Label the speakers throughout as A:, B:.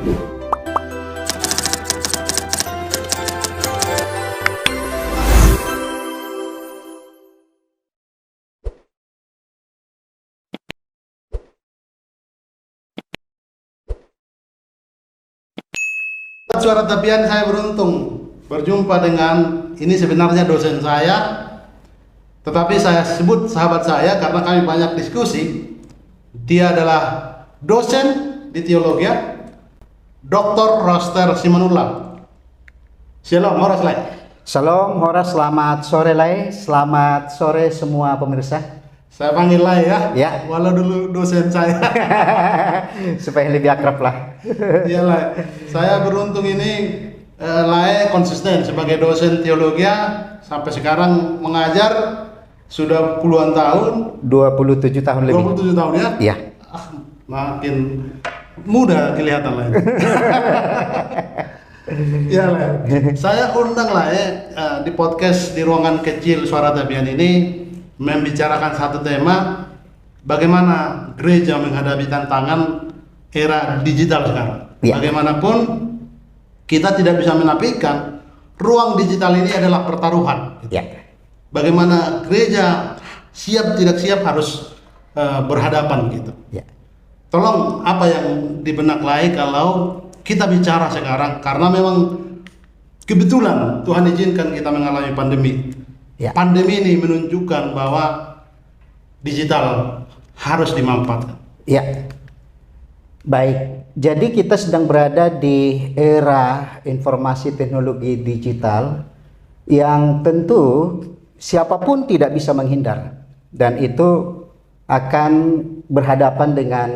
A: Suara Tapian, saya beruntung berjumpa dengan ini sebenarnya dosen saya, tetapi saya sebut sahabat saya karena kami banyak diskusi. Dia adalah dosen di teologi, Dr. Roster Simanullah. Shalom, Horas Lai.
B: Shalom, Horas, selamat sore Lai, selamat sore semua pemirsa.
A: Saya panggil Lai ya,
B: Ya.
A: walau dulu dosen saya.
B: Supaya lebih akrab lah.
A: Iya Lai, saya beruntung ini Lai konsisten sebagai dosen teologi sampai sekarang mengajar sudah puluhan tahun.
B: 27 tahun lebih.
A: 27 tahun ya?
B: Iya.
A: Makin muda kelihatan Lai. Ya Lai, saya undang Lai di podcast di ruangan kecil Suara Tapian ini membicarakan satu tema, bagaimana gereja menghadapi tantangan era digital sekarang.
B: Ya.
A: Bagaimanapun kita tidak bisa menafikan ruang digital ini adalah pertaruhan.
B: Ya.
A: Bagaimana gereja siap tidak siap harus berhadapan gitu.
B: Ya.
A: Tolong apa yang di benak Lai kalau kita bicara sekarang, karena memang kebetulan Tuhan izinkan kita mengalami pandemi.
B: Ya.
A: Pandemi ini menunjukkan bahwa digital harus dimanfaatkan.
B: Ya. Baik, jadi kita sedang berada di era informasi teknologi digital yang tentu siapapun tidak bisa menghindar, dan itu akan berhadapan dengan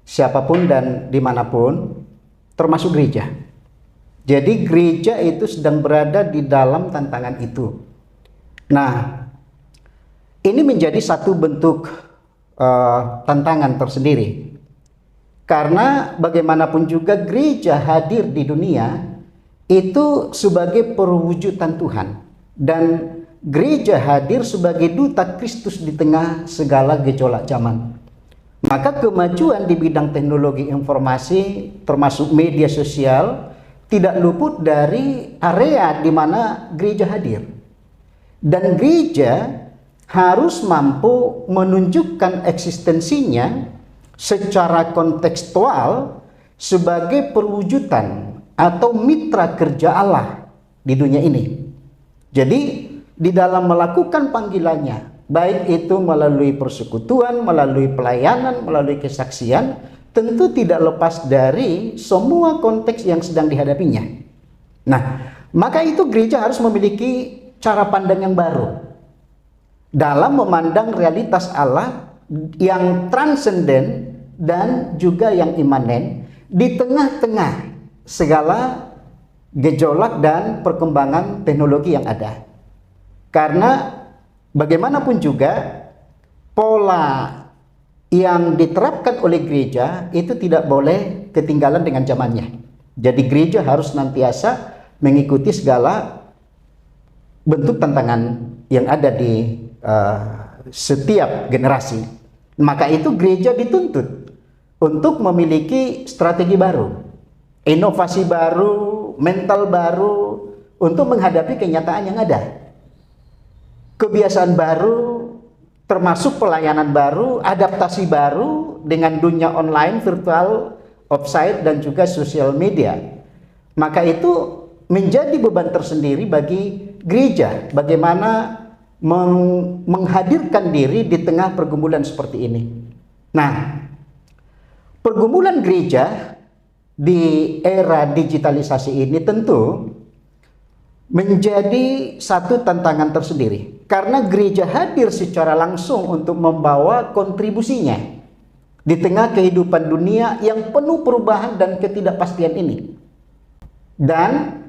B: siapapun dan dimanapun, termasuk gereja. Jadi gereja itu sedang berada di dalam tantangan itu. Nah, ini menjadi satu bentuk tantangan tersendiri. Karena bagaimanapun juga gereja hadir di dunia itu sebagai perwujudan Tuhan. Dan gereja hadir sebagai duta Kristus di tengah segala gejolak zaman. Maka kemajuan di bidang teknologi informasi termasuk media sosial tidak luput dari area di mana gereja hadir. Dan gereja harus mampu menunjukkan eksistensinya secara kontekstual sebagai perwujudan atau mitra kerja Allah di dunia ini. Jadi di dalam melakukan panggilannya, baik itu melalui persekutuan, melalui pelayanan, melalui kesaksian, tentu tidak lepas dari semua konteks yang sedang dihadapinya. Nah, maka itu gereja harus memiliki cara pandang yang baru dalam memandang realitas Allah yang transenden dan juga yang imanen di tengah-tengah segala gejolak dan perkembangan teknologi yang ada. Karena bagaimanapun juga pola yang diterapkan oleh gereja itu tidak boleh ketinggalan dengan zamannya. Jadi gereja harus senantiasa mengikuti segala bentuk tantangan yang ada di setiap generasi. Maka itu gereja dituntut untuk memiliki strategi baru, inovasi baru, mental baru untuk menghadapi kenyataan yang ada. Kebiasaan baru, termasuk pelayanan baru, adaptasi baru dengan dunia online, virtual, offsite, dan juga sosial media. Maka itu menjadi beban tersendiri bagi gereja, bagaimana menghadirkan diri di tengah pergumulan seperti ini. Nah, pergumulan gereja di era digitalisasi ini tentu menjadi satu tantangan tersendiri. Karena gereja hadir secara langsung untuk membawa kontribusinya di tengah kehidupan dunia yang penuh perubahan dan ketidakpastian ini. Dan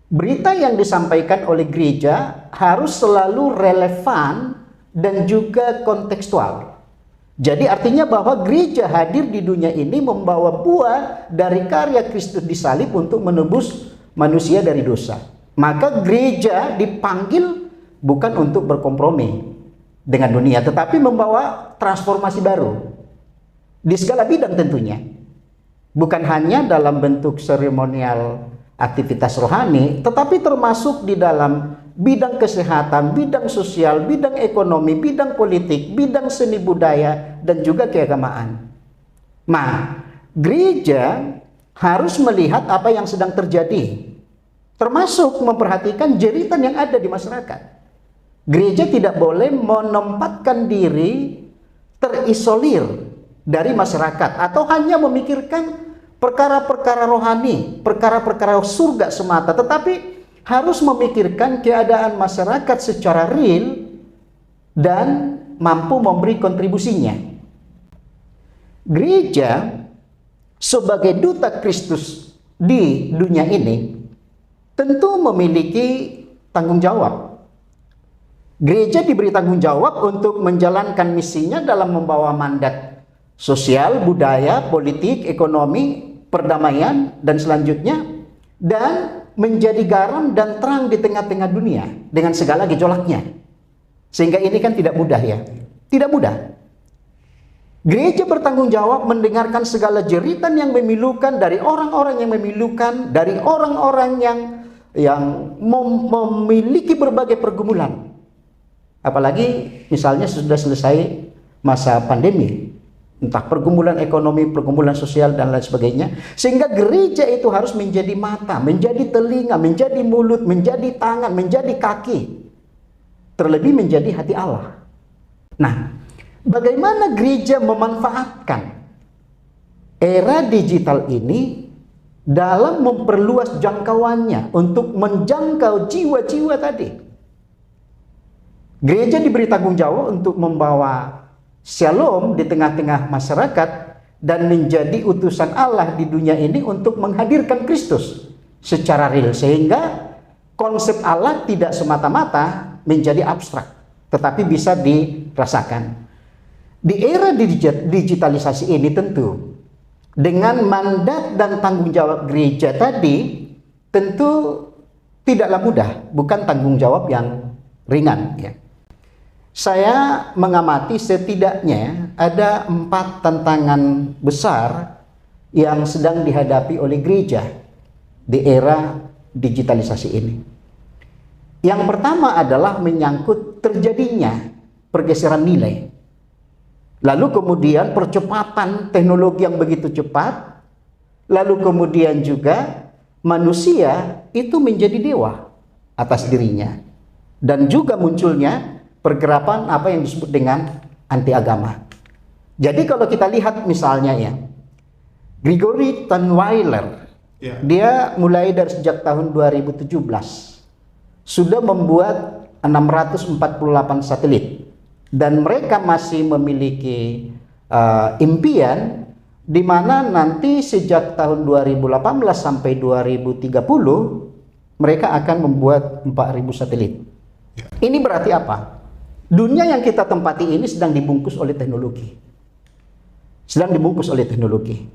B: berita yang disampaikan oleh gereja harus selalu relevan dan juga kontekstual. Jadi artinya bahwa gereja hadir di dunia ini membawa buah dari karya Kristus disalib untuk menebus manusia dari dosa. Maka gereja dipanggil bukan untuk berkompromi dengan dunia, tetapi membawa transformasi baru di segala bidang tentunya. bukan hanya dalam bentuk seremonial aktivitas rohani, tetapi termasuk di dalam bidang kesehatan, bidang sosial, bidang ekonomi, bidang politik, bidang seni budaya, dan juga keagamaan. Nah, gereja harus melihat apa yang sedang terjadi, termasuk memperhatikan jeritan yang ada di masyarakat. Gereja tidak boleh menempatkan diri terisolir dari masyarakat atau hanya memikirkan perkara-perkara rohani, perkara-perkara surga semata, tetapi harus memikirkan keadaan masyarakat secara real dan mampu memberi kontribusinya. Gereja sebagai duta Kristus di dunia ini tentu memiliki tanggung jawab. Gereja diberi tanggung jawab untuk menjalankan misinya dalam membawa mandat sosial, budaya, politik, ekonomi, perdamaian, dan selanjutnya, dan menjadi garam dan terang di tengah-tengah dunia dengan segala gejolaknya. Sehingga ini kan tidak mudah ya, tidak mudah. Gereja bertanggung jawab mendengarkan segala jeritan yang memilukan dari orang-orang yang memilukan, dari orang-orang yang memiliki berbagai pergumulan. Apalagi misalnya sudah selesai masa pandemi, entah pergumulan ekonomi, pergumulan sosial, dan lain sebagainya. Sehingga gereja itu harus menjadi mata, menjadi telinga, menjadi mulut, menjadi tangan, menjadi kaki. Terlebih menjadi hati Allah. Nah, bagaimana gereja memanfaatkan era digital ini dalam memperluas jangkauannya untuk menjangkau jiwa-jiwa tadi? Gereja diberi tanggung jawab untuk membawa shalom di tengah-tengah masyarakat dan menjadi utusan Allah di dunia ini untuk menghadirkan Kristus secara real, sehingga konsep Allah tidak semata-mata menjadi abstrak, tetapi bisa dirasakan. Di era digitalisasi ini tentu dengan mandat dan tanggung jawab gereja tadi tentu tidaklah mudah, bukan tanggung jawab yang ringan ya. Saya mengamati setidaknya ada 4 tantangan besar yang sedang dihadapi oleh gereja di era digitalisasi ini. Yang pertama adalah menyangkut terjadinya pergeseran nilai. Lalu kemudian percepatan teknologi yang begitu cepat. Lalu kemudian juga manusia itu menjadi dewa atas dirinya. Dan juga munculnya pergerakan apa yang disebut dengan anti agama. Jadi kalau kita lihat misalnya ya, Gregory Tanweiler, dia mulai dari sejak tahun 2017 sudah membuat 648 satelit, dan mereka masih memiliki impian di mana nanti sejak tahun 2018 sampai 2030 mereka akan membuat 4.000 satelit. Ini berarti apa? Dunia yang kita tempati ini sedang dibungkus oleh teknologi. Sedang dibungkus oleh teknologi.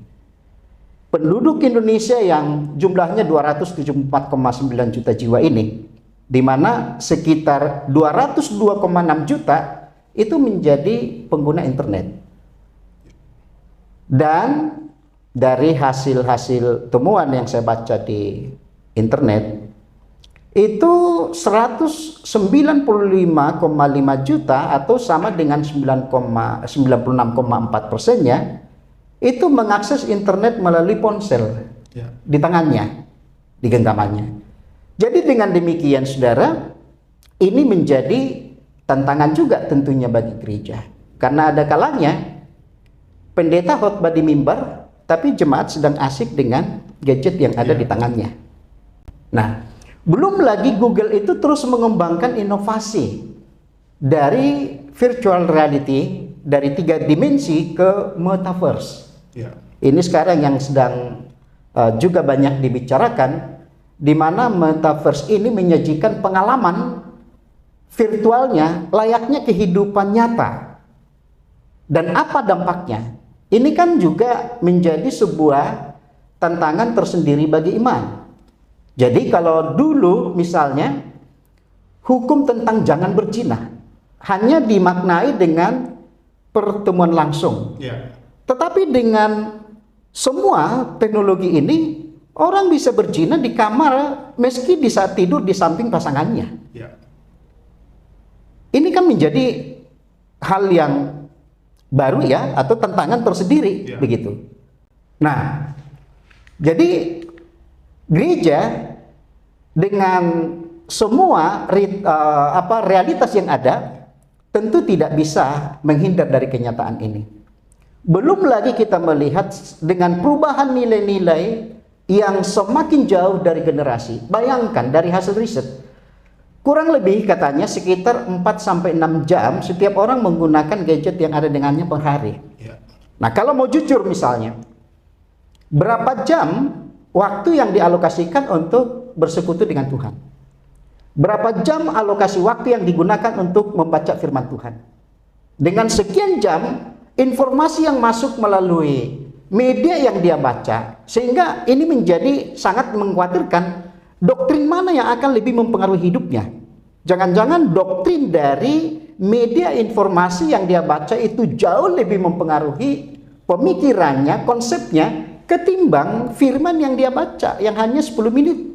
B: Penduduk Indonesia yang jumlahnya 274,9 juta jiwa ini, di mana sekitar 202,6 juta itu menjadi pengguna internet. Dan dari hasil-hasil temuan yang saya baca di internet, itu 195,5 juta atau sama dengan 96,4%-nya itu mengakses internet melalui ponsel di tangannya, di genggamannya. Jadi dengan demikian saudara, ini menjadi tantangan juga tentunya bagi gereja. Karena ada kalanya pendeta khotbah di mimbar, tapi jemaat sedang asik dengan gadget yang ada di tangannya. Nah, belum lagi Google itu terus mengembangkan inovasi dari virtual reality dari 3 dimensi ke metaverse. Ini sekarang yang sedang juga banyak dibicarakan, di mana metaverse ini menyajikan pengalaman virtualnya layaknya kehidupan nyata. Dan apa dampaknya? Ini kan juga menjadi sebuah tantangan tersendiri bagi iman. Jadi kalau dulu misalnya hukum tentang jangan berzina hanya dimaknai dengan pertemuan langsung. Tetapi dengan semua teknologi ini orang bisa berzina di kamar meski di saat tidur di samping pasangannya.
A: Ya.
B: Ini kan menjadi hal yang baru ya, atau tantangan tersendiri,
A: Ya.
B: begitu. Nah, jadi gereja dengan semua realitas yang ada tentu tidak bisa menghindar dari kenyataan ini. Belum lagi kita melihat dengan perubahan nilai-nilai yang semakin jauh dari generasi. Bayangkan dari hasil riset, kurang lebih katanya sekitar 4-6 jam setiap orang menggunakan gadget yang ada dengannya per hari.
A: Ya.
B: Nah, kalau mau jujur misalnya, berapa jam waktu yang dialokasikan untuk bersekutu dengan Tuhan? Berapa jam alokasi waktu yang digunakan untuk membaca firman Tuhan? Dengan sekian jam, informasi yang masuk melalui media yang dia baca, sehingga ini menjadi sangat mengkhawatirkan. Doktrin mana yang akan lebih mempengaruhi hidupnya? Jangan-jangan doktrin dari media informasi yang dia baca itu jauh lebih mempengaruhi pemikirannya, konsepnya, ketimbang firman yang dia baca yang hanya 10 menit.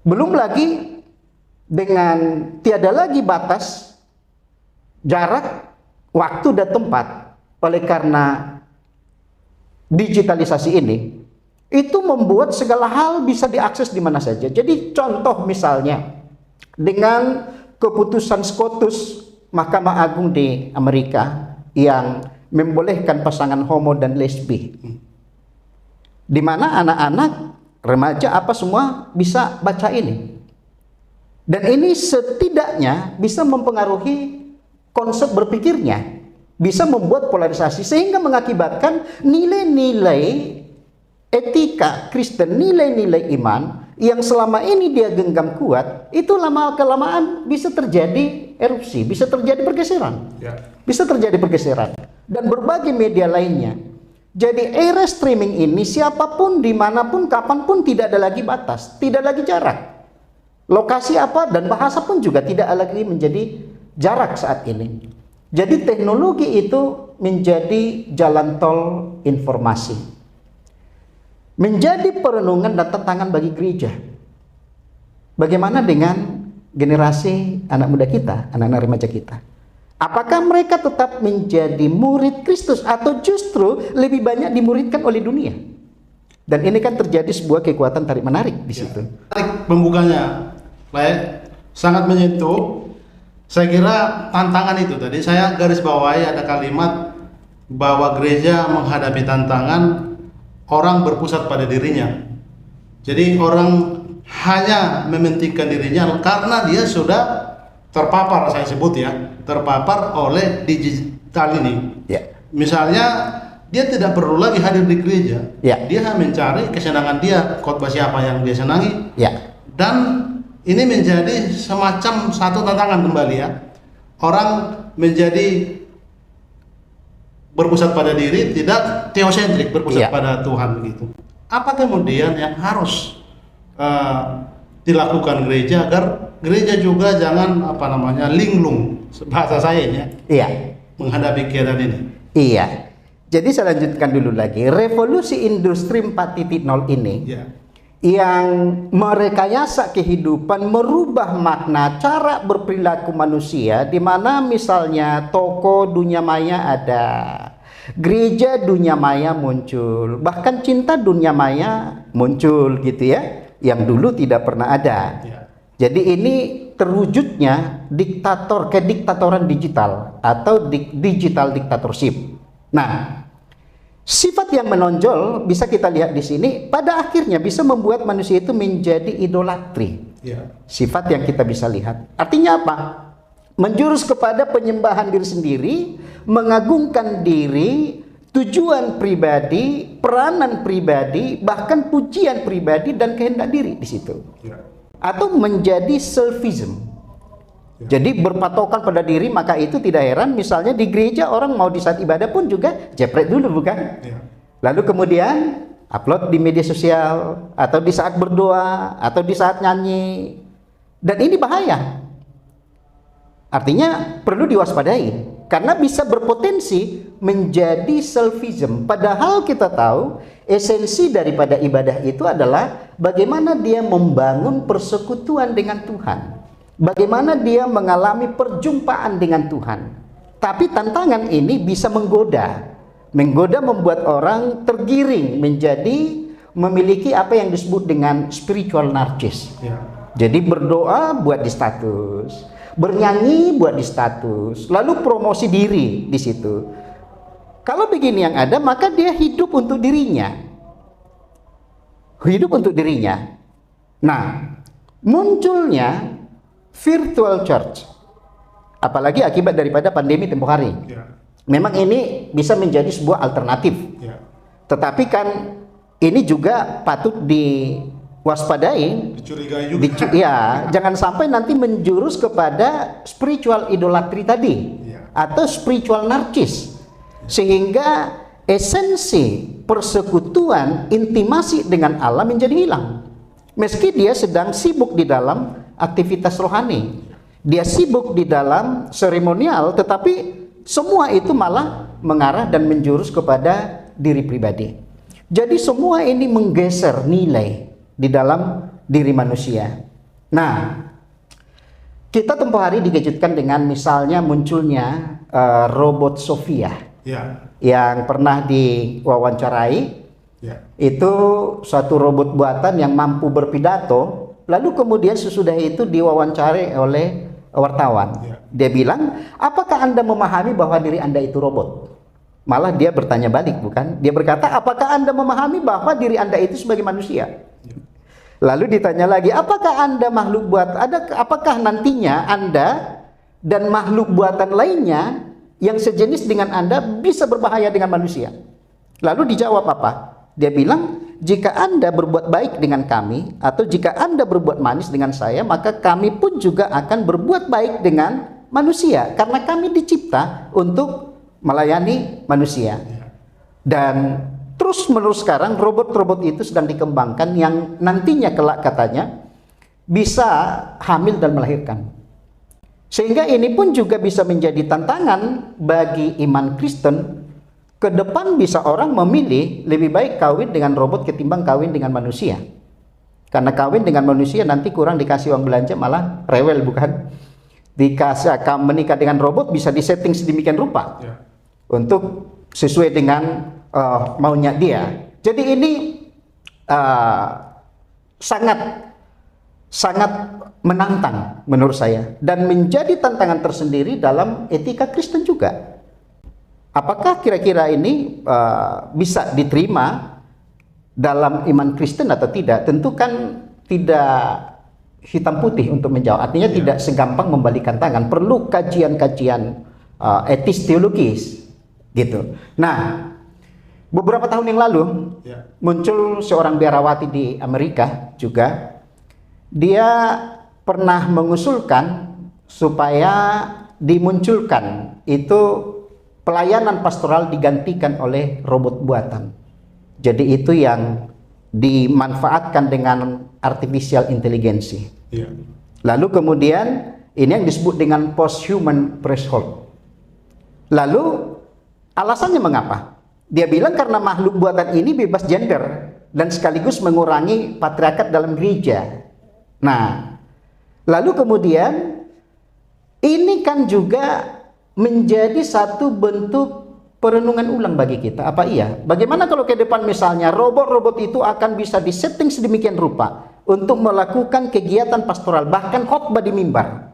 B: Belum lagi dengan tiada lagi batas jarak, waktu dan tempat. Oleh karena digitalisasi ini, itu membuat segala hal bisa diakses di mana saja. Jadi contoh misalnya dengan keputusan SCOTUS, Mahkamah Agung di Amerika, yang membolehkan pasangan homo dan lesbi, di mana anak-anak, remaja apa semua bisa baca ini. Dan ini setidaknya bisa mempengaruhi konsep berpikirnya, bisa membuat polarisasi sehingga mengakibatkan nilai-nilai etika Kristen, nilai-nilai iman yang selama ini dia genggam kuat, itu lama-kelamaan bisa terjadi erupsi, bisa terjadi pergeseran.
A: Ya.
B: Bisa terjadi pergeseran. Dan berbagai media lainnya. Jadi era streaming ini siapapun, dimanapun, kapanpun tidak ada lagi batas, tidak lagi jarak. Lokasi apa dan bahasa pun juga tidak lagi menjadi jarak saat ini. Jadi teknologi itu menjadi jalan tol informasi. Menjadi perenungan dan tantangan bagi gereja. Bagaimana dengan generasi anak muda kita, anak-anak remaja kita? Apakah mereka tetap menjadi murid Kristus atau justru lebih banyak dimuridkan oleh dunia? Dan ini kan terjadi sebuah kekuatan tarik-menarik di situ.
A: Tarik pembukanya, baik, sangat menyentuh. Saya kira tantangan itu tadi saya garis bawahi ada kalimat bahwa gereja menghadapi tantangan orang berpusat pada dirinya. Jadi orang hanya mementingkan dirinya karena dia sudah terpapar, saya sebut ya, terpapar oleh digital ini.
B: Ya.
A: Misalnya dia tidak perlu lagi hadir di gereja.
B: Ya.
A: Dia hanya mencari kesenangan dia, khotbah siapa yang dia senangi.
B: Ya.
A: Dan ini menjadi semacam satu tantangan kembali ya. Orang menjadi berpusat pada diri, tidak teosentrik, berpusat pada Tuhan begitu. Apa kemudian yang harus dilakukan gereja agar gereja juga jangan linglung, bahasa saya ini ya,
B: Iya.
A: menghadapi keadaan ini?
B: Iya. Jadi saya lanjutkan dulu lagi. Revolusi industri 4.0 ini yang merekayasa kehidupan, merubah makna cara berperilaku manusia, di mana misalnya toko dunia maya ada, gereja dunia maya muncul, bahkan cinta dunia maya muncul gitu ya, yang dulu tidak pernah ada. Jadi ini terwujudnya kediktatoran digital atau digital dictatorship. Nah, sifat yang menonjol bisa kita lihat di sini, pada akhirnya bisa membuat manusia itu menjadi idolatri. Sifat yang kita bisa lihat. Artinya apa? Menjurus kepada penyembahan diri sendiri, mengagungkan diri, tujuan pribadi, peranan pribadi, bahkan pujian pribadi dan kehendak diri di situ. Atau menjadi selfism. Jadi berpatokan pada diri, maka itu tidak heran misalnya di gereja orang mau di saat ibadah pun juga jepret dulu, bukan? Lalu kemudian upload di media sosial, atau di saat berdoa, atau di saat nyanyi. Dan ini bahaya. Artinya perlu diwaspadai. Karena bisa berpotensi menjadi selfism. Padahal kita tahu esensi daripada ibadah itu adalah bagaimana dia membangun persekutuan dengan Tuhan. Bagaimana dia mengalami perjumpaan dengan Tuhan. Tapi tantangan ini bisa menggoda. Menggoda membuat orang tergiring menjadi memiliki apa yang disebut dengan spiritual narcis.
A: Ya.
B: Jadi berdoa buat di status, bernyanyi buat di status, lalu promosi diri di situ. Kalau begini yang ada, maka dia hidup untuk dirinya. Hidup untuk dirinya. Nah, munculnya virtual church. Apalagi akibat daripada pandemi tempoh hari.
A: Ya.
B: Memang ini bisa menjadi sebuah alternatif.
A: Ya.
B: Tetapi kan ini juga patut diwaspadai.
A: Dicurigai juga.
B: Ya, jangan sampai nanti menjurus kepada spiritual idolatry tadi,
A: Ya.
B: atau spiritual narcis, sehingga esensi persekutuan, intimasi dengan Allah menjadi hilang. Meski dia sedang sibuk di dalam aktivitas rohani, dia sibuk di dalam seremonial, tetapi semua itu malah mengarah dan menjurus kepada diri pribadi. Jadi semua ini menggeser nilai di dalam diri manusia. Nah, kita tempoh hari dikejutkan dengan misalnya munculnya robot Sophia,
A: Ya.
B: yang pernah diwawancarai.
A: Ya.
B: Itu suatu robot buatan yang mampu berpidato, lalu kemudian sesudah itu diwawancarai oleh wartawan.
A: Ya.
B: Dia bilang, apakah Anda memahami bahwa diri Anda itu robot? Malah dia bertanya balik, bukan? Dia berkata, apakah Anda memahami bahwa diri Anda itu sebagai manusia?
A: Ya.
B: Lalu ditanya lagi, apakah Anda makhluk apakah nantinya Anda dan makhluk buatan lainnya yang sejenis dengan Anda bisa berbahaya dengan manusia? Lalu dijawab apa? Dia bilang, jika Anda berbuat baik dengan kami, atau jika Anda berbuat manis dengan saya, maka kami pun juga akan berbuat baik dengan manusia, karena kami dicipta untuk melayani manusia. Dan terus menerus sekarang robot-robot itu sedang dikembangkan yang nantinya kelak katanya bisa hamil dan melahirkan. Sehingga ini pun juga bisa menjadi tantangan bagi iman Kristen. Ke depan bisa orang memilih lebih baik kawin dengan robot ketimbang kawin dengan manusia. Karena kawin dengan manusia nanti kurang dikasih uang belanja, malah rewel, bukan? Menikah dengan robot bisa disetting sedemikian rupa.
A: Ya.
B: Untuk sesuai dengan maunya dia. Jadi ini sangat menantang menurut saya, dan menjadi tantangan tersendiri dalam etika Kristen juga. Apakah kira-kira ini bisa diterima dalam iman Kristen atau tidak? Tentu kan tidak hitam putih untuk menjawab. Artinya tidak segampang membalikan tangan. Perlu kajian-kajian etis teologis gitu. Nah, beberapa tahun yang lalu muncul seorang biarawati di Amerika juga. Dia pernah mengusulkan supaya dimunculkan itu pelayanan pastoral digantikan oleh robot buatan. Jadi itu yang dimanfaatkan dengan artificial intelligence.
A: Ya.
B: Lalu kemudian ini yang disebut dengan post-human threshold. Lalu alasannya mengapa? Dia bilang karena makhluk buatan ini bebas gender dan sekaligus mengurangi patriarkat dalam gereja. Nah, lalu kemudian ini kan juga menjadi satu bentuk perenungan ulang bagi kita. Apa iya? Bagaimana kalau ke depan misalnya robot-robot itu akan bisa disetting sedemikian rupa untuk melakukan kegiatan pastoral, bahkan khotbah di mimbar?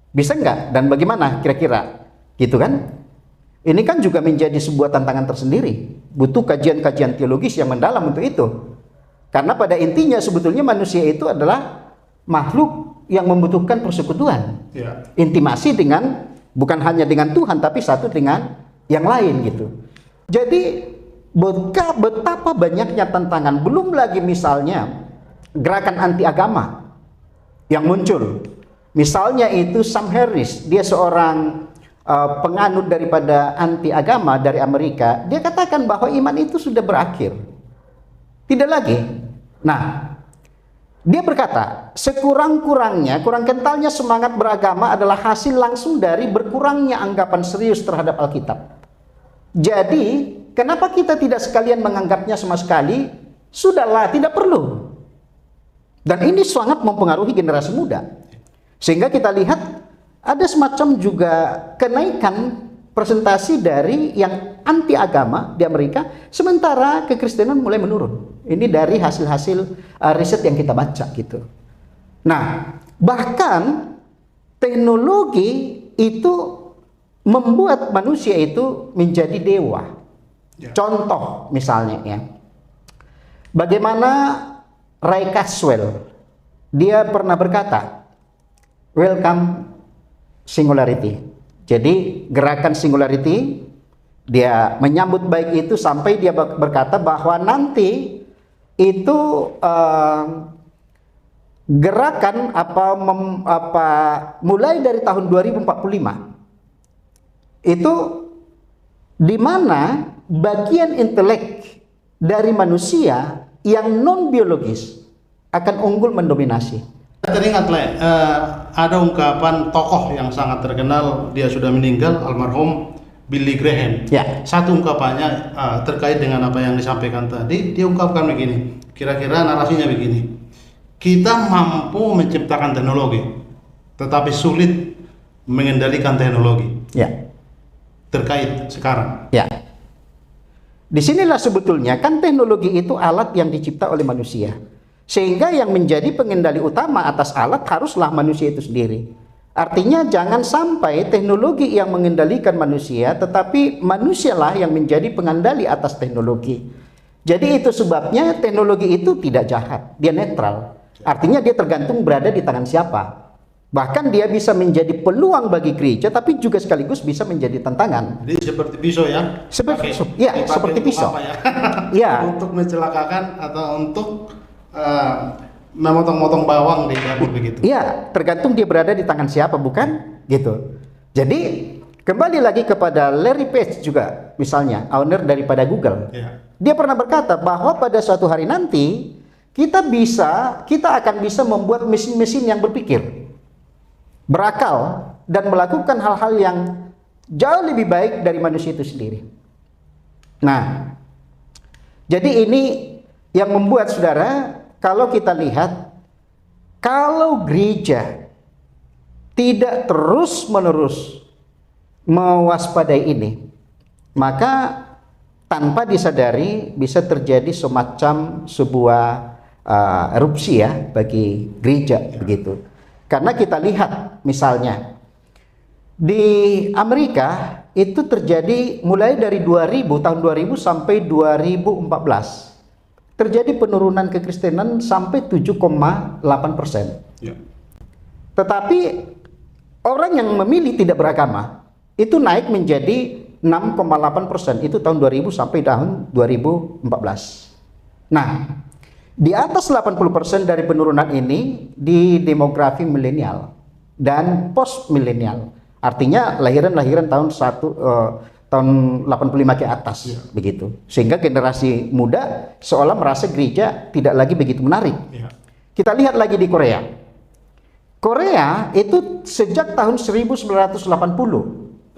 B: Bisa enggak? Dan bagaimana kira-kira? Gitu kan? Ini kan juga menjadi sebuah tantangan tersendiri. Butuh kajian-kajian teologis yang mendalam untuk itu. Karena pada intinya sebetulnya manusia itu adalah makhluk yang membutuhkan persekutuan. Intimasi dengan, bukan hanya dengan Tuhan, tapi satu dengan yang lain gitu. Jadi betapa banyaknya tantangan. Belum lagi misalnya gerakan anti agama yang muncul. Misalnya itu Sam Harris, dia seorang penganut daripada anti agama dari Amerika. Dia katakan bahwa iman itu sudah berakhir. Tidak lagi. Nah, Dia berkata, sekurang-kurangnya, kurang kentalnya semangat beragama adalah hasil langsung dari berkurangnya anggapan serius terhadap Alkitab. Jadi, kenapa kita tidak sekalian menganggapnya sama sekali? Sudahlah, tidak perlu. Dan ini sangat mempengaruhi generasi muda. Sehingga kita lihat ada semacam juga kenaikan presentasi dari yang anti agama di Amerika, sementara kekristenan mulai menurun. Ini dari hasil-hasil riset yang kita baca gitu. Nah, bahkan teknologi itu membuat manusia itu menjadi dewa. Contoh misalnya ya, bagaimana Ray Kurzweil, dia pernah berkata, welcome singularity. Jadi gerakan singularity, dia menyambut baik itu sampai dia berkata bahwa nanti itu gerakan mulai dari tahun 2045 itu di mana bagian intelek dari manusia yang non biologis akan unggul mendominasi.
A: Teringat ada ungkapan tokoh yang sangat terkenal, dia sudah meninggal, almarhum Billy Graham.
B: Ya.
A: Satu ungkapannya terkait dengan apa yang disampaikan tadi, dia ungkapkan begini, kira-kira narasinya begini: kita mampu menciptakan teknologi, tetapi sulit mengendalikan teknologi.
B: Ya.
A: Terkait sekarang.
B: Ya. Disinilah sebetulnya kan teknologi itu alat yang dicipta oleh manusia. Sehingga yang menjadi pengendali utama atas alat haruslah manusia itu sendiri. Artinya jangan sampai teknologi yang mengendalikan manusia, tetapi manusialah yang menjadi pengendali atas teknologi. Jadi itu sebabnya teknologi itu tidak jahat, dia netral. Artinya dia tergantung berada di tangan siapa. Bahkan dia bisa menjadi peluang bagi gereja, tapi juga sekaligus bisa menjadi tantangan.
A: Jadi seperti pisau ya?
B: Seperti pisau, ya, seperti pisau.
A: Apa ya?
B: Ya.
A: Untuk mencelakakan atau untuk memotong-motong bawang di dapur begitu.
B: Iya, tergantung dia berada di tangan siapa, bukan? Gitu. Jadi kembali lagi kepada Larry Page juga, misalnya owner daripada Google.
A: Ya.
B: Dia pernah berkata bahwa pada suatu hari nanti kita akan bisa membuat mesin-mesin yang berpikir, berakal, dan melakukan hal-hal yang jauh lebih baik dari manusia itu sendiri. Nah, jadi ini yang membuat saudara, kalau kita lihat, kalau gereja tidak terus-menerus mewaspadai ini, maka tanpa disadari bisa terjadi semacam sebuah erupsi ya bagi gereja begitu. Karena kita lihat misalnya di Amerika itu terjadi mulai dari tahun 2000 sampai 2014. Terjadi penurunan kekristenan sampai 7,8%.
A: Ya.
B: Tetapi orang yang memilih tidak beragama itu naik menjadi 6,8%. Itu tahun 2000 sampai tahun 2014. Nah, di atas 80% dari penurunan ini di demografi milenial dan post milenial. Artinya lahiran tahun 85 ke atas, ya. Begitu. Sehingga generasi muda seolah merasa gereja tidak lagi begitu menarik. Ya. Kita lihat lagi di Korea. Korea itu sejak tahun 1980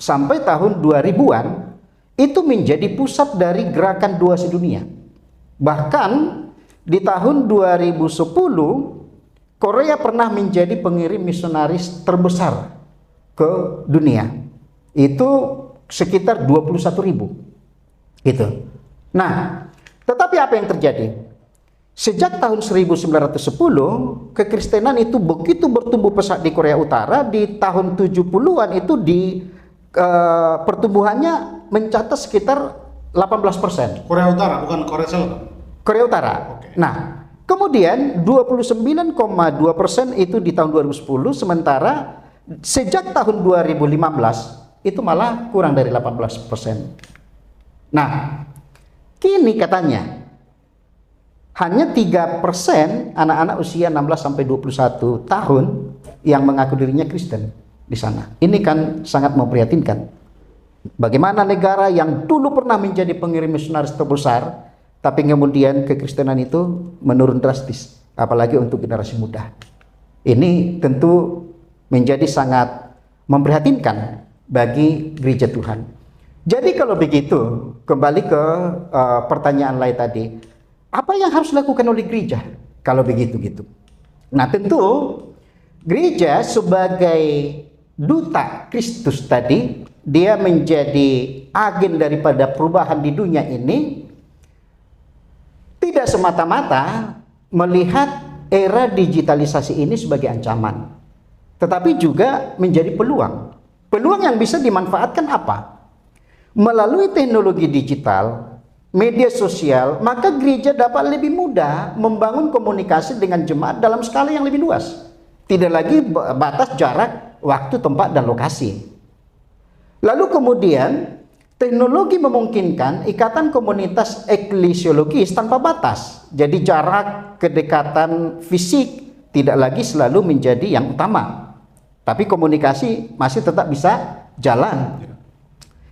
B: sampai tahun 2000-an itu menjadi pusat dari gerakan dua sedunia. Bahkan di tahun 2010 Korea pernah menjadi pengirim misionaris terbesar ke dunia. Itu sekitar 21.000 gitu. Nah, tetapi apa yang terjadi? Sejak tahun 1910 kekristenan itu begitu bertumbuh pesat di Korea Utara. Di tahun 70-an itu pertumbuhannya mencatat sekitar 18%.
A: Korea Utara, bukan Korea Selatan.
B: Korea Utara. Okay. Nah, kemudian 29,2% itu di tahun 2010, sementara sejak tahun 2015 itu malah kurang dari 18%. Nah, kini katanya hanya 3% anak-anak usia 16 sampai 21 tahun yang mengaku dirinya Kristen di sana. Ini kan sangat memprihatinkan. Bagaimana negara yang dulu pernah menjadi pengirim misionaris terbesar, tapi kemudian kekristenan itu menurun drastis. apalagi untuk generasi muda. Ini tentu menjadi sangat memprihatinkan bagi gereja Tuhan. Jadi kalau begitu, kembali ke pertanyaan lain tadi, apa yang harus dilakukan oleh gereja kalau begitu gitu? Nah, tentu gereja sebagai duta Kristus tadi, dia menjadi agen daripada perubahan di dunia ini, tidak semata-mata melihat era digitalisasi ini sebagai ancaman, tetapi juga menjadi peluang. Peluang yang bisa dimanfaatkan apa? Melalui teknologi digital, media sosial, maka gereja dapat lebih mudah membangun komunikasi dengan jemaat dalam skala yang lebih luas. Tidak lagi batas jarak, waktu, tempat, dan lokasi. Lalu kemudian, teknologi memungkinkan ikatan komunitas eklesiologis tanpa batas. Jadi jarak, kedekatan fisik tidak lagi selalu menjadi yang utama. Tapi komunikasi masih tetap bisa jalan.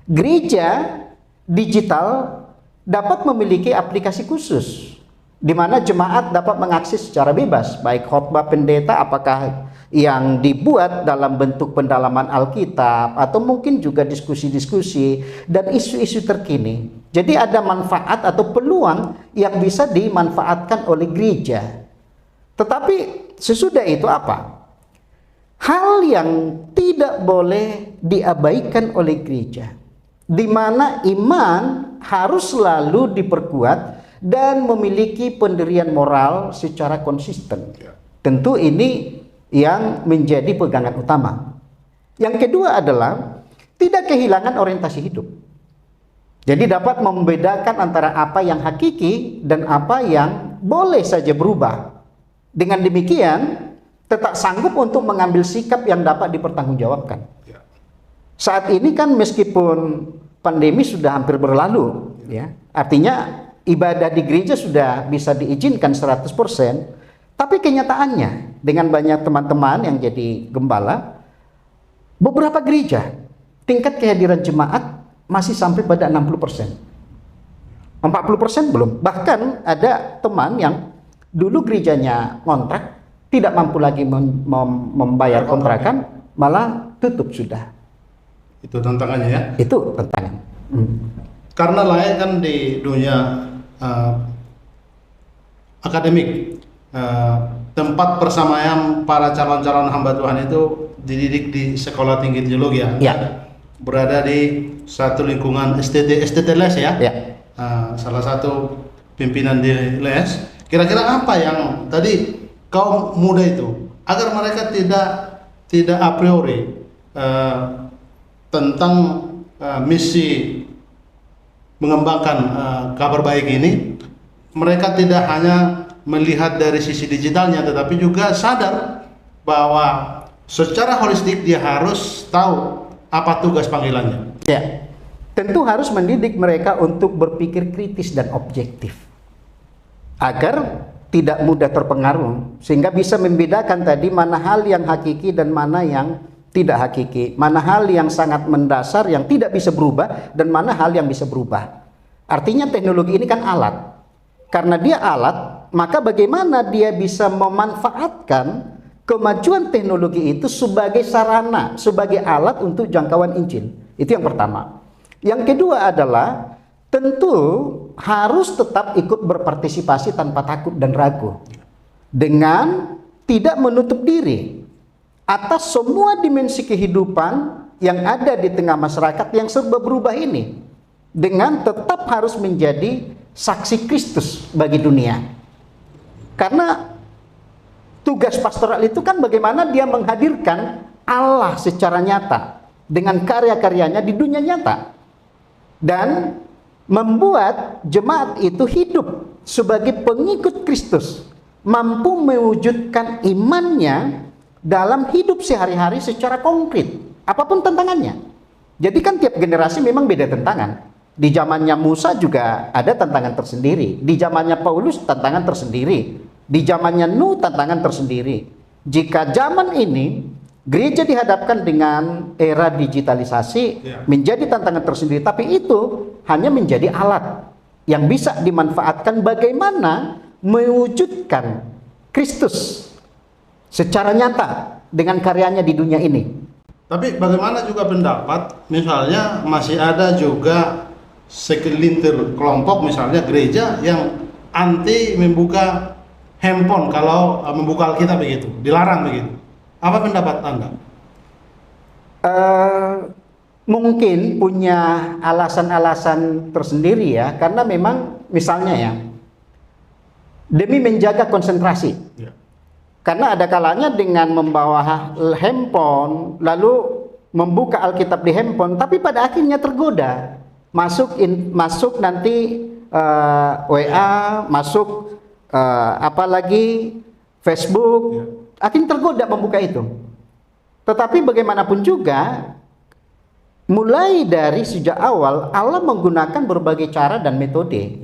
B: Gereja digital dapat memiliki aplikasi khusus di mana jemaat dapat mengakses secara bebas, baik khotbah pendeta apakah yang dibuat dalam bentuk pendalaman Alkitab atau mungkin juga diskusi-diskusi dan isu-isu terkini. Jadi ada manfaat atau peluang yang bisa dimanfaatkan oleh gereja. Tetapi sesudah itu apa? Hal yang tidak boleh diabaikan oleh gereja, di mana iman harus selalu diperkuat dan memiliki pendirian moral secara konsisten. Tentu ini yang menjadi pegangan utama. Yang kedua adalah tidak kehilangan orientasi hidup. Jadi dapat membedakan antara apa yang hakiki dan apa yang boleh saja berubah. Dengan demikian, tetap sanggup untuk mengambil sikap yang dapat dipertanggungjawabkan. Saat ini kan meskipun pandemi sudah hampir berlalu, ya, artinya ibadah di gereja sudah bisa diizinkan 100%, tapi kenyataannya dengan banyak teman-teman yang jadi gembala, beberapa gereja tingkat kehadiran jemaat masih sampai pada 60%. 40% belum. Bahkan ada teman yang dulu gerejanya kontrak, tidak mampu lagi membayar kontrakan, malah tutup sudah.
A: Itu tantangannya ya?
B: Itu tantangan.
A: Karena lain kan di dunia akademik, tempat persamaan para calon-calon hamba Tuhan itu dididik di sekolah tinggi teologi ya. Berada di satu lingkungan STT les ya. Salah satu pimpinan di les. Kira-kira apa yang tadi kaum muda itu agar mereka tidak a priori tentang misi mengembangkan kabar baik ini, mereka tidak hanya melihat dari sisi digitalnya, tetapi juga sadar bahwa secara holistik dia harus tahu apa tugas panggilannya.
B: Ya, tentu harus mendidik mereka untuk berpikir kritis dan objektif agar tidak mudah terpengaruh, sehingga bisa membedakan tadi mana hal yang hakiki dan mana yang tidak hakiki, mana hal yang sangat mendasar yang tidak bisa berubah dan mana hal yang bisa berubah. Artinya teknologi ini kan alat. Karena dia alat, maka bagaimana dia bisa memanfaatkan kemajuan teknologi itu sebagai sarana, sebagai alat untuk jangkauan Injil. Itu yang pertama. Yang kedua adalah tentu harus tetap ikut berpartisipasi tanpa takut dan ragu, dengan tidak menutup diri atas semua dimensi kehidupan yang ada di tengah masyarakat yang serba berubah ini, dengan tetap harus menjadi saksi Kristus bagi dunia. Karena tugas pastoral itu kan bagaimana dia menghadirkan Allah secara nyata dengan karya-karyanya di dunia nyata, dan membuat jemaat itu hidup sebagai pengikut Kristus, mampu mewujudkan imannya dalam hidup sehari-hari secara konkret, apapun tantangannya. Jadi kan tiap generasi memang beda tantangan. Di zamannya Musa juga ada tantangan tersendiri, di zamannya Paulus tantangan tersendiri, di zamannya Nuh tantangan tersendiri. Jika zaman ini gereja dihadapkan dengan era digitalisasi, menjadi tantangan tersendiri, tapi itu hanya menjadi alat yang bisa dimanfaatkan bagaimana mewujudkan Kristus secara nyata dengan karyanya di dunia ini.
A: Tapi bagaimana juga pendapat, misalnya masih ada juga segelintir kelompok, misalnya gereja yang anti membuka handphone kalau membuka Alkitab begitu, dilarang begitu. Apa pendapat Anda?
B: Mungkin punya alasan-alasan tersendiri ya, karena memang misalnya ya, demi menjaga konsentrasi.
A: Ya.
B: Karena ada kalanya dengan membawa handphone, lalu membuka Alkitab di handphone, tapi pada akhirnya tergoda. Masuk nanti WA, masuk apalagi Facebook, akhirnya tergoda membuka itu. Tetapi bagaimanapun juga, mulai dari sejak awal, Allah menggunakan berbagai cara dan metode.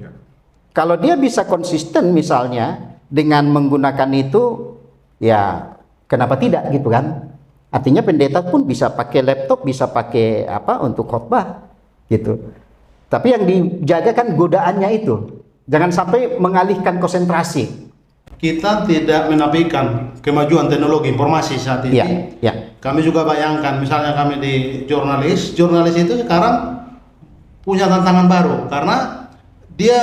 B: Kalau dia bisa konsisten misalnya dengan menggunakan itu, ya kenapa tidak gitu kan? Artinya pendeta pun bisa pakai laptop, bisa pakai apa untuk khotbah gitu. Tapi yang dijaga kan godaannya itu. Jangan sampai mengalihkan konsentrasi.
A: Kita tidak menafikan kemajuan teknologi informasi saat ini.
B: Ya.
A: Kami juga bayangkan, misalnya kami di jurnalis itu sekarang punya tantangan baru karena dia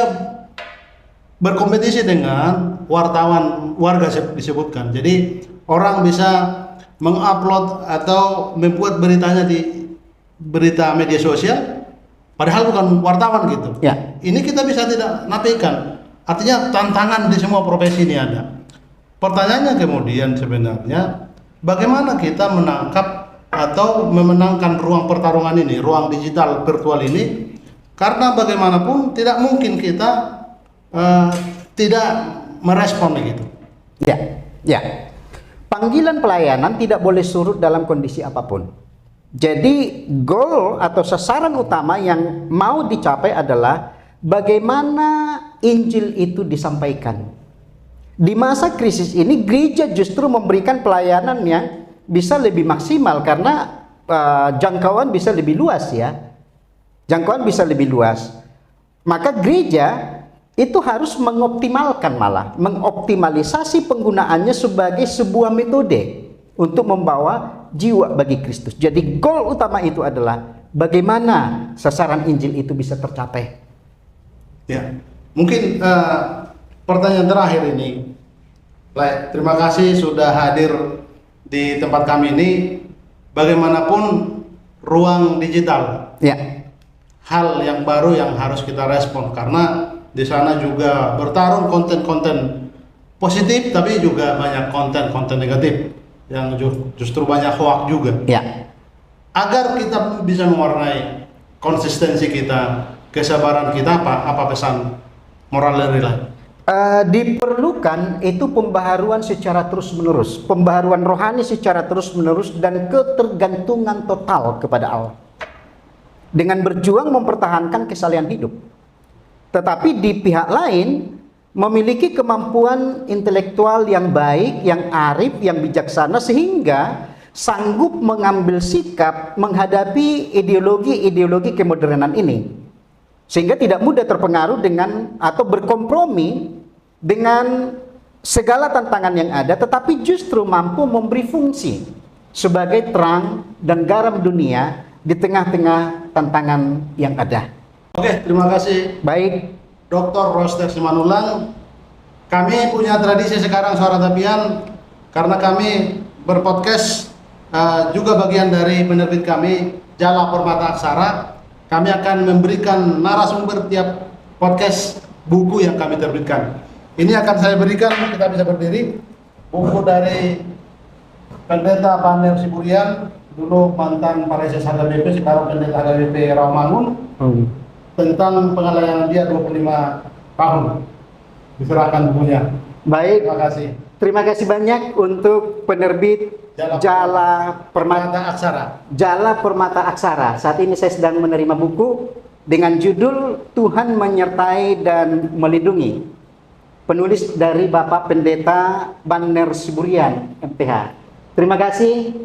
A: berkompetisi dengan wartawan warga disebutkan. Jadi orang bisa mengupload atau membuat beritanya di berita media sosial, padahal bukan wartawan gitu.
B: Ya.
A: Ini kita bisa tidak nafikan. Artinya tantangan di semua profesi ini ada. Pertanyaannya kemudian sebenarnya bagaimana kita menangkap atau memenangkan ruang pertarungan ini, ruang digital virtual ini? Karena bagaimanapun tidak mungkin kita tidak merespon begitu.
B: Ya. Panggilan pelayanan tidak boleh surut dalam kondisi apapun. Jadi goal atau sasaran utama yang mau dicapai adalah bagaimana Injil itu disampaikan. Di masa krisis ini gereja justru memberikan pelayanan yang bisa lebih maksimal karena jangkauan bisa lebih luas ya. Jangkauan bisa lebih luas. Maka gereja itu harus mengoptimalkan, malah mengoptimalisasi penggunaannya sebagai sebuah metode untuk membawa jiwa bagi Kristus. Jadi goal utama itu adalah bagaimana sasaran Injil itu bisa tercapai.
A: Ya, mungkin pertanyaan terakhir ini. Baik, terima kasih sudah hadir di tempat kami ini. Bagaimanapun ruang digital,
B: Ya.
A: hal yang baru yang harus kita respon karena di sana juga bertarung konten-konten positif, tapi juga banyak konten-konten negatif yang justru banyak hoax juga.
B: Ya.
A: Agar kita bisa mewarnai konsistensi kita, kesabaran kita, apa pesan moral dari lain?
B: Diperlukan itu pembaharuan secara terus-menerus, pembaharuan rohani secara terus-menerus dan ketergantungan total kepada Allah. Dengan berjuang mempertahankan kesalehan hidup. Tetapi di pihak lain memiliki kemampuan intelektual yang baik, yang arif, yang bijaksana sehingga sanggup mengambil sikap menghadapi ideologi-ideologi kemodernan ini. Sehingga tidak mudah terpengaruh dengan atau berkompromi dengan segala tantangan yang ada, tetapi justru mampu memberi fungsi sebagai terang dan garam dunia di tengah-tengah tantangan yang ada.
A: Oke, terima kasih.
B: Baik,
A: Dr. Roster Simanulang. Kami punya tradisi sekarang Suara Tapian karena kami berpodcast juga bagian dari penerbit kami Jala Permata Aksara. Kami akan memberikan narasumber tiap podcast buku yang kami terbitkan. Ini akan saya berikan, kita bisa berdiri, buku dari Pendeta Banner Siburian, dulu mantan Pareses HKBP, sekarang Pendeta HKBP Rawamangun, tentang pengalaman dia 25 tahun. Diserahkan bukunya.
B: baik.
A: Terima kasih.
B: Terima kasih banyak untuk penerbit Jala Permata
A: Aksara.
B: Jala Permata Aksara. Saat ini saya sedang menerima buku dengan judul Tuhan Menyertai dan Melindungi. Penulis dari Bapak Pendeta Banner Siburian, MPH. Terima kasih.